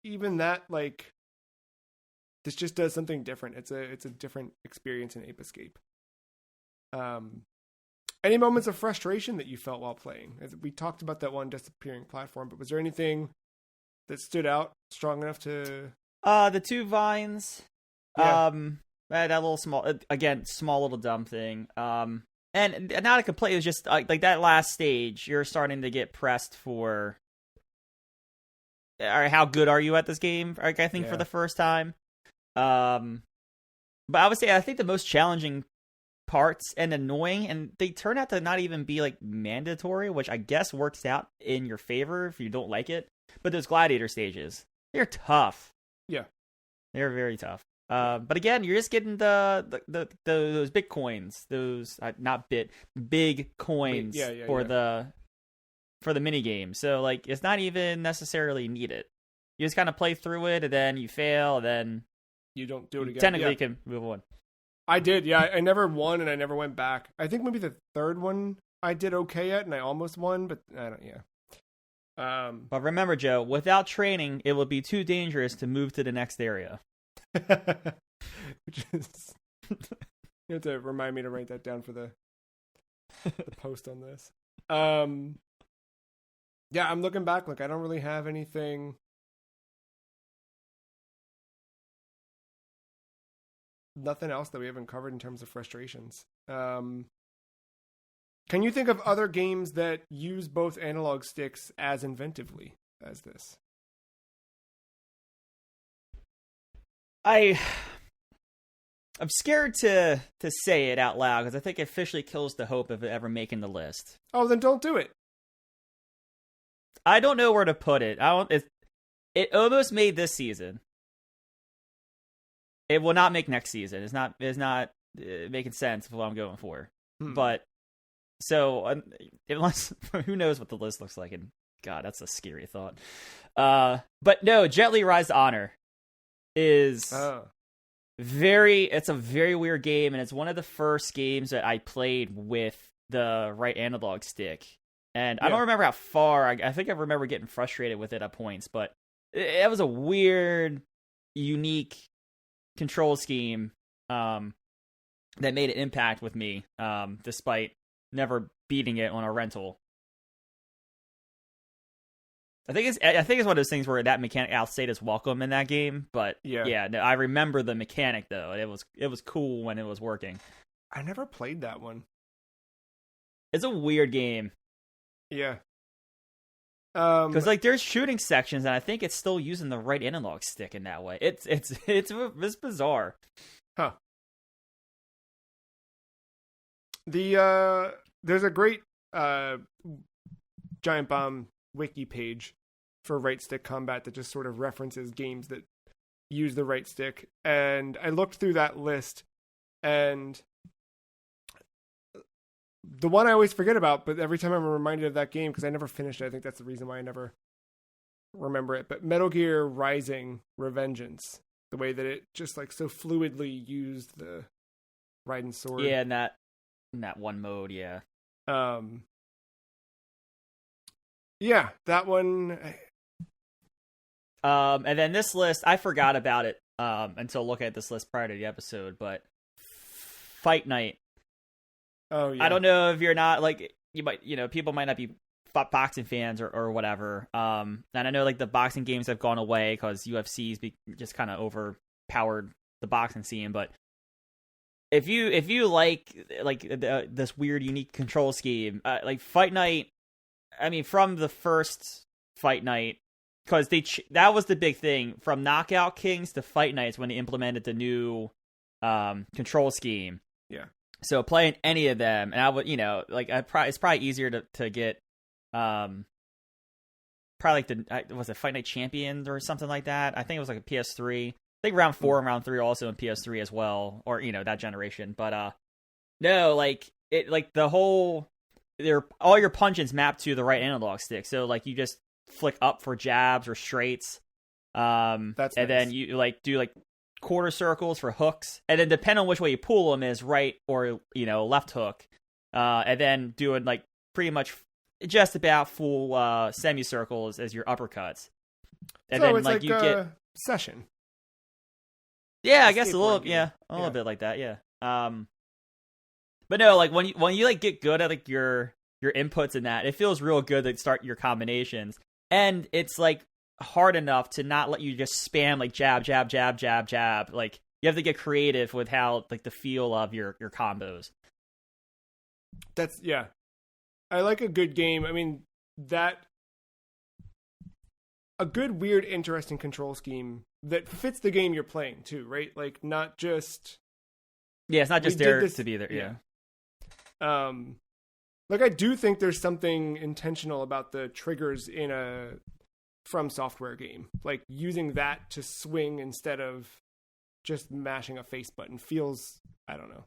even that, like, this just does something different. It's a different experience in Ape Escape. Any moments of frustration that you felt while playing? As we talked about that one disappearing platform, but was there anything that stood out strong enough to... The 2 vines. Yeah. That little small little dumb thing. And not a complaint. It was just like that last stage. You're starting to get pressed for. All right, how good are you at this game? Like I think for the first time. But I would say I think the most challenging parts and annoying, and they turn out to not even be like mandatory, which I guess works out in your favor if you don't like it. But those gladiator stages, they're tough. Yeah, they're very tough. But again, you're just getting those big coins, those big coins for the mini game. So like, it's not even necessarily needed. You just kind of play through it, and then you fail, and then you don't do it again. Technically, you can move on. I did, yeah. I never won, and I never went back. I think maybe the third one I did okay at, and I almost won, but I don't. Yeah. But remember, Joe, without training, it would be too dangerous to move to the next area. Which is, you have to remind me to write that down for the post on this. Yeah, I'm looking back. Like I don't really have anything. Nothing else that we haven't covered in terms of frustrations. Can you think of other games that use both analog sticks as inventively as this? I'm scared to say it out loud because I think it officially kills the hope of it ever making the list. Oh, then don't do it. I don't know where to put it. It almost made this season. It will not make next season. It's not making sense of what I'm going for. But so unless who knows what the list looks like? And God, that's a scary thought. But no, Jet Li Rise to Honor is it's a very weird game, and it's one of the first games that I played with the right analog stick. And I Yeah. don't remember how far. I think I remember getting frustrated with it at points, but it was a weird, unique control scheme that made an impact with me, despite never beating it on a rental. I think it's one of those things where that mechanic outstate is welcome in that game, but yeah, no, I remember the mechanic though. It was cool when it was working. I never played that one. It's a weird game. Yeah. Because like there's shooting sections, and I think it's still using the right analog stick in that way. It's bizarre. Huh. There's a great Giant Bomb wiki page for right stick combat that just sort of references games that use the right stick, and I looked through that list, and the one I always forget about, but every time I'm reminded of that game, because I never finished it, I think that's the reason why I never remember it, but Metal Gear Rising Revengeance, the way that it just like so fluidly used the Raiden sword. Yeah, in that one mode, yeah. Yeah, that one. And then this list, I forgot about it until looking at this list prior to the episode, but Fight Night. Oh, yeah. I don't know if you're not, like, people might not be boxing fans or whatever. And I know, like, the boxing games have gone away because UFC's just kind of overpowered the boxing scene, but if you like this weird, unique control scheme, like Fight Night, I mean, from the first Fight Night, because that was the big thing, from Knockout Kings to Fight Nights when they implemented the new control scheme. Yeah. So playing any of them, and I would, it's probably easier to get, probably like was it Fight Night Champions or something like that? I think it was like a PS3. I think round 4 and round 3 are also in PS3 as well, or that generation. But no, like it, like the whole, all your punches map to the right analog stick. So like you just flick up for jabs or straights, That's nice. and then you like do like quarter circles for hooks, and then depending on which way you pull them is right or left hook, and then doing like pretty much just about full semicircles as your uppercuts, and so then it's like you get session. Yeah, I guess a little game. a little bit like that, yeah. But no, like when you like get good at like your inputs in that, it feels real good to start your combinations, and it's like hard enough to not let you just spam like jab jab jab jab jab. Like you have to get creative with how like the feel of your combos. That's I like a good game. I mean, a good, weird, interesting control scheme that fits the game you're playing too, right? Like not just it's not just there to be there. Yeah. Like I do think there's something intentional about the triggers in a From Software game, like using that to swing instead of just mashing a face button feels, I don't know,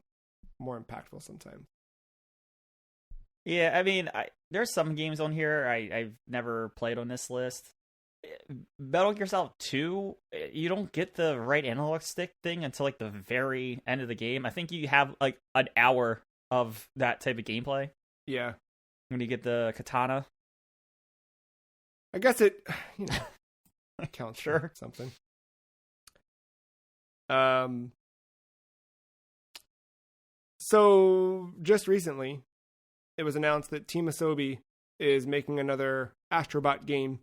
more impactful sometimes. Yeah, I mean, there's some games on here I've never played on this list. Metal Gear Solid 2, you don't get the right analog stick thing until like the very end of the game. I think you have like an hour of that type of gameplay. Yeah. When you get the katana. I guess it, counts Sure. for something. So just recently, it was announced that Team Asobi is making another Astrobot game.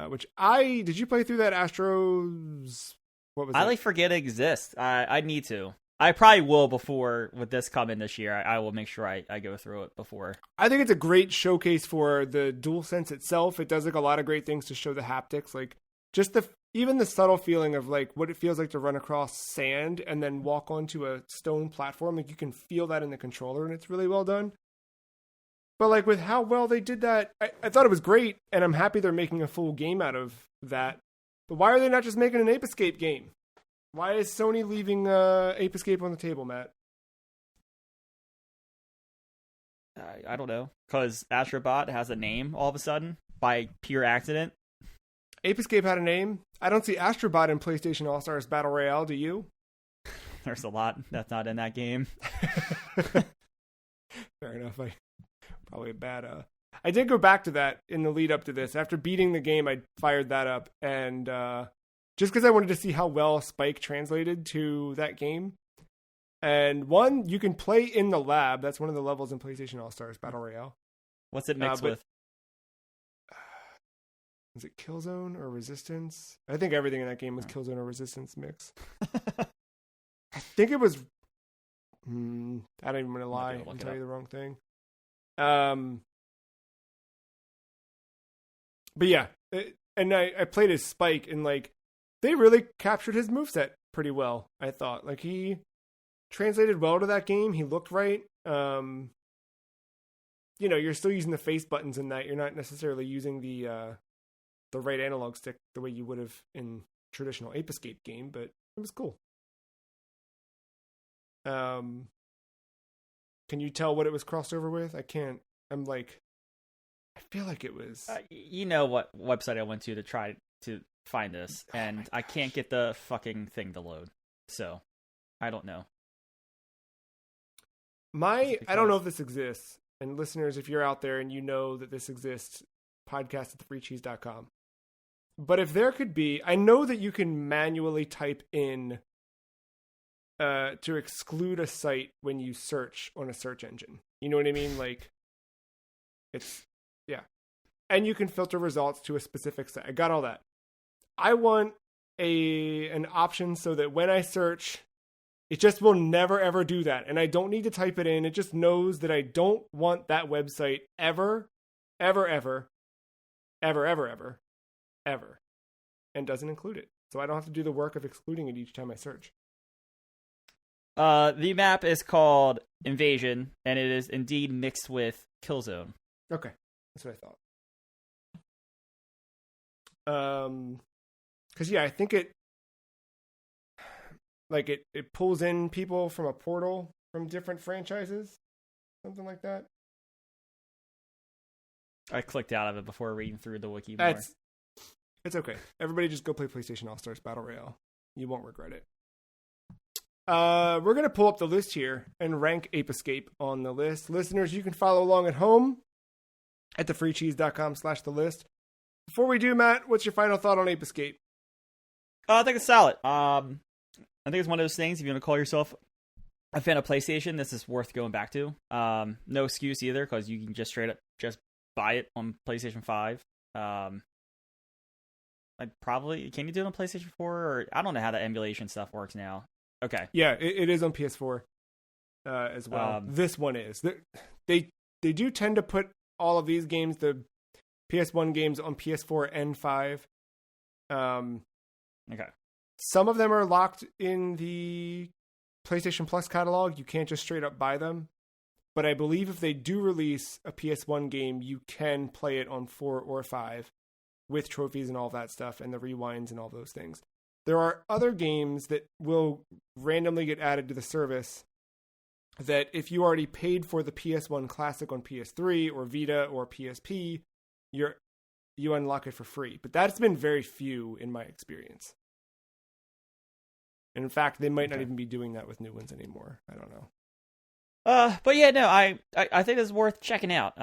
Which did you play through that Astros? What was it? I like forget it exists. I need to. I probably will before with this coming this year. I will make sure I go through it before. I think it's a great showcase for the DualSense itself. It does like a lot of great things to show the haptics, like just even the subtle feeling of like what it feels like to run across sand and then walk onto a stone platform. Like you can feel that in the controller, and it's really well done. But like with how well they did that, I thought it was great, and I'm happy they're making a full game out of that. But why are they not just making an Ape Escape game? Why is Sony leaving Ape Escape on the table, Matt? I don't know. Because Astrobot has a name all of a sudden by pure accident. Ape Escape had a name. I don't see Astrobot in PlayStation All-Stars Battle Royale, do you? There's a lot that's not in that game. Fair far enough. Probably a bad. I did go back to that in the lead up to this. After beating the game, I fired that up, and just because I wanted to see how well Spike translated to that game. And one, you can play in the lab. That's one of the levels in PlayStation All-Stars Battle Royale. What's it mixed with? Is it Killzone or Resistance? I think everything in that game was Killzone or Resistance mix. I think it was... I don't even want to lie and tell you the wrong thing. But yeah, and I played as Spike, and like they really captured his moveset pretty well, I thought. Like he translated well to that game. He looked right. You're still using the face buttons in that. You're not necessarily using the right analog stick the way you would have in traditional Ape Escape game, but it was cool. Can you tell what it was crossed over with? I can't. I feel like it was. You know what website I went to try to find this, and I can't get the fucking thing to load. So, I don't know. I don't know if this exists. And listeners, if you're out there and you know that this exists, podcast@thefreecheese.com. But if there could be, I know that you can manually type in to exclude a site when you search on a search engine. You know what I mean? Like, yeah. And you can filter results to a specific site. I got all that. I want an option so that when I search, it just will never, ever do that. And I don't need to type it in. It just knows that I don't want that website ever, ever, ever, ever, ever, ever, ever. And doesn't include it. So I don't have to do the work of excluding it each time I search. The map is called Invasion, and it is indeed mixed with Killzone. Okay. That's what I thought. Because I think it pulls in people from a portal from different franchises, something like that. I clicked out of it before reading through the wiki more. It's okay. Everybody just go play PlayStation All-Stars Battle Royale. You won't regret it. We're going to pull up the list here and rank Ape Escape on the list. Listeners, you can follow along at home at thefreecheese.com/the-list. Before we do, Matt, what's your final thought on Ape Escape? I think it's solid. I think it's one of those things, if you want to call yourself a fan of PlayStation, this is worth going back to. No excuse either, because you can just straight up just buy it on PlayStation 5. Can you do it on PlayStation 4? Or I don't know how the emulation stuff works now. Okay. Yeah, it is on PS4 as well. This one is. They do tend to put all of these games, the PS1 games, on PS4 and 5. Okay. Some of them are locked in the PlayStation Plus catalog. You can't just straight up buy them. But I believe if they do release a PS1 game, you can play it on 4 or 5 with trophies and all that stuff and the rewinds and all those things. There are other games that will randomly get added to the service that if you already paid for the PS1 Classic on PS3 or Vita or PSP, you unlock it for free. But that's been very few in my experience. And in fact, they might not even be doing that with new ones anymore. I don't know. But yeah, no, I think it's worth checking out.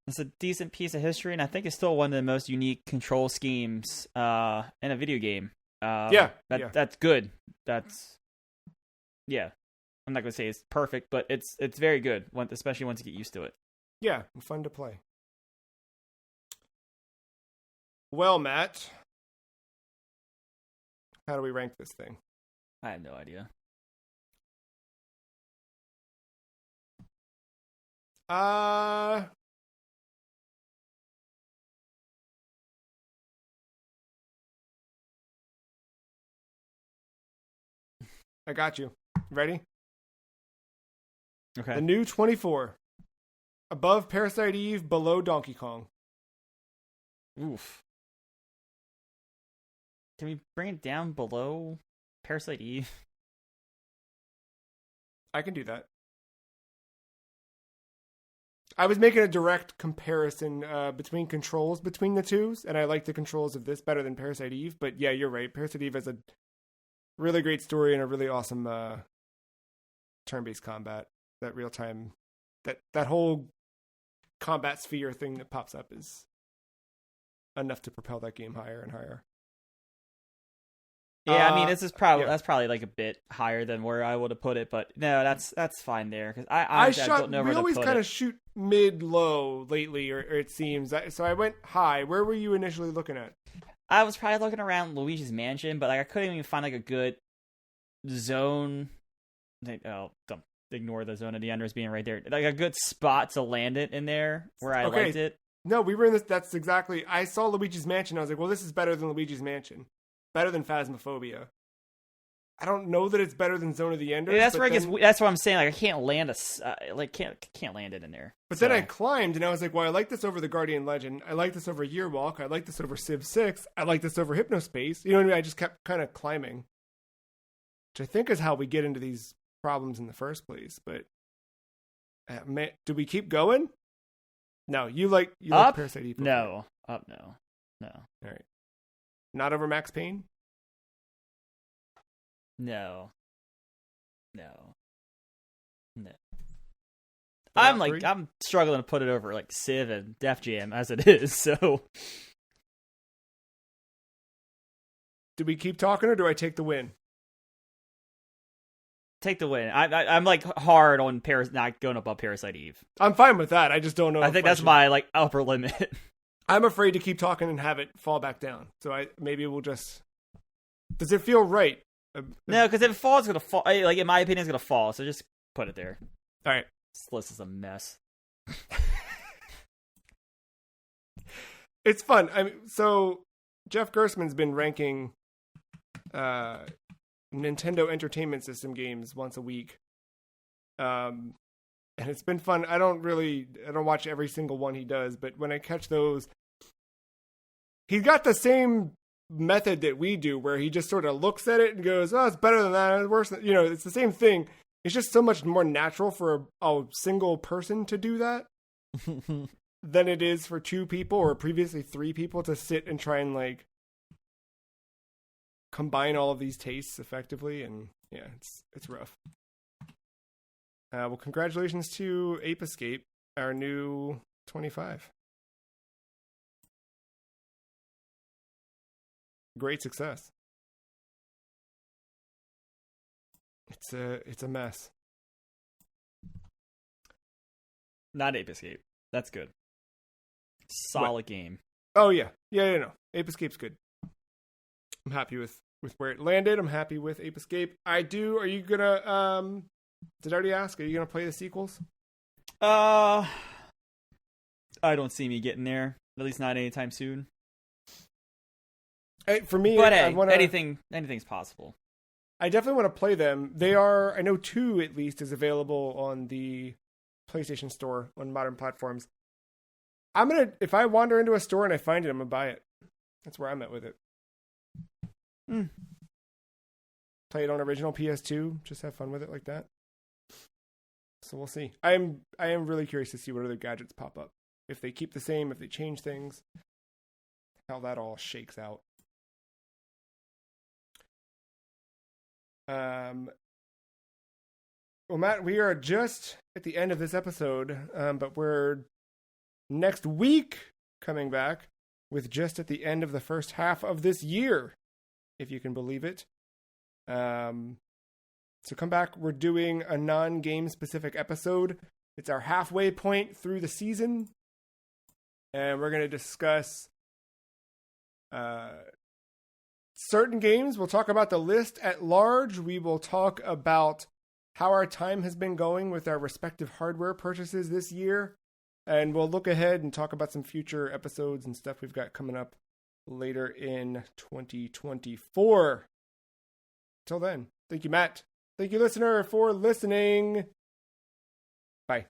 It's a decent piece of history, and I think it's still one of the most unique control schemes in a video game. That's good. I'm not gonna say it's perfect, but it's very good, especially once you get used to it. Yeah, fun to play. Well, Matt, how do we rank this thing? I have no idea. I got you. Ready? Okay. The new 24. Above Parasite Eve, below Donkey Kong. Oof. Can we bring it down below Parasite Eve? I can do that. I was making a direct comparison between controls between the two, and I like the controls of this better than Parasite Eve. But yeah, you're right. Parasite Eve has a really great story and a really awesome turn-based combat. That that whole combat sphere thing that pops up is enough to propel that game higher and higher. Yeah, I mean, this is probably that's probably like a bit higher than where I would have put it, but no, that's fine there because I don't know where to put it. We always kind of shoot mid-low lately, or it seems. So I went high. Where were you initially looking at? I was probably looking around Luigi's Mansion, but like I couldn't even find like a good zone. Oh, don't ignore the Zone of the Enders being right there. Like a good spot to land it in there where I liked it. No, we were in this. That's exactly. I saw Luigi's Mansion. I was like, well, this is better than Luigi's Mansion. Better than Phasmophobia. I don't know that it's better than Zone of the Enders. Yeah, that's where that's what I'm saying. Like I can't land can't land it in there. But then I climbed and I was like, well, I like this over the Guardian Legend. I like this over Yearwalk. I like this over Civ 6. I like this over Hypnospace. You know what I mean? I just kept kind of climbing, which I think is how we get into these problems in the first place. But do we keep going? No, you like Parasite Eve. No, up no. All right. Not over Max Payne? No. I'm struggling to put it over like Civ and Def Jam as it is, so. Do we keep talking or do I take the win? Take the win. I'm like hard on not going above Parasite Eve. I'm fine with that. I just don't know. I think that's my like upper limit. I'm afraid to keep talking and have it fall back down. So maybe we'll just. Does it feel right? No, because if it falls, it's gonna fall. Like in my opinion, it's gonna fall. So just put it there. All right. This list is a mess. It's fun. So Jeff Gerstmann's been ranking Nintendo Entertainment System games once a week. And it's been fun. I don't watch every single one he does, but when I catch those, he's got the same method that we do where he just sort of looks at it and goes, oh, it's better than that. It's worse than, it's the same thing. It's just so much more natural for a single person to do that than it is for two people or previously three people to sit and try and like combine all of these tastes effectively. And yeah, it's rough. Well, congratulations to Ape Escape, our new 25. Great success. It's a mess. Not Ape Escape. That's good. Solid game. Oh yeah. No. Ape Escape's good. I'm happy with where it landed. I'm happy with Ape Escape. Are you gonna did I already ask? Are you gonna play the sequels? I don't see me getting there. At least not anytime soon. For me, but anything's possible. I definitely want to play them. I know 2 at least is available on the PlayStation Store on modern platforms. If I wander into a store and I find it, I'm gonna buy it. That's where I'm at with it. Play it on original PS2. Just have fun with it like that. So we'll see. I am really curious to see what other gadgets pop up. If they keep the same, if they change things, how that all shakes out. Well, Matt, we are just at the end of this episode, but we're next week coming back with just at the end of the first half of this year, if you can believe it. So come back. We're doing a non-game specific episode. It's our halfway point through the season, and we're going to discuss certain games. We'll talk about the list at large. We will talk about how our time has been going with our respective hardware purchases this year. And we'll look ahead and talk about some future episodes and stuff we've got coming up later in 2024. Till then, thank you, Matt. Thank you, listener, for listening. Bye.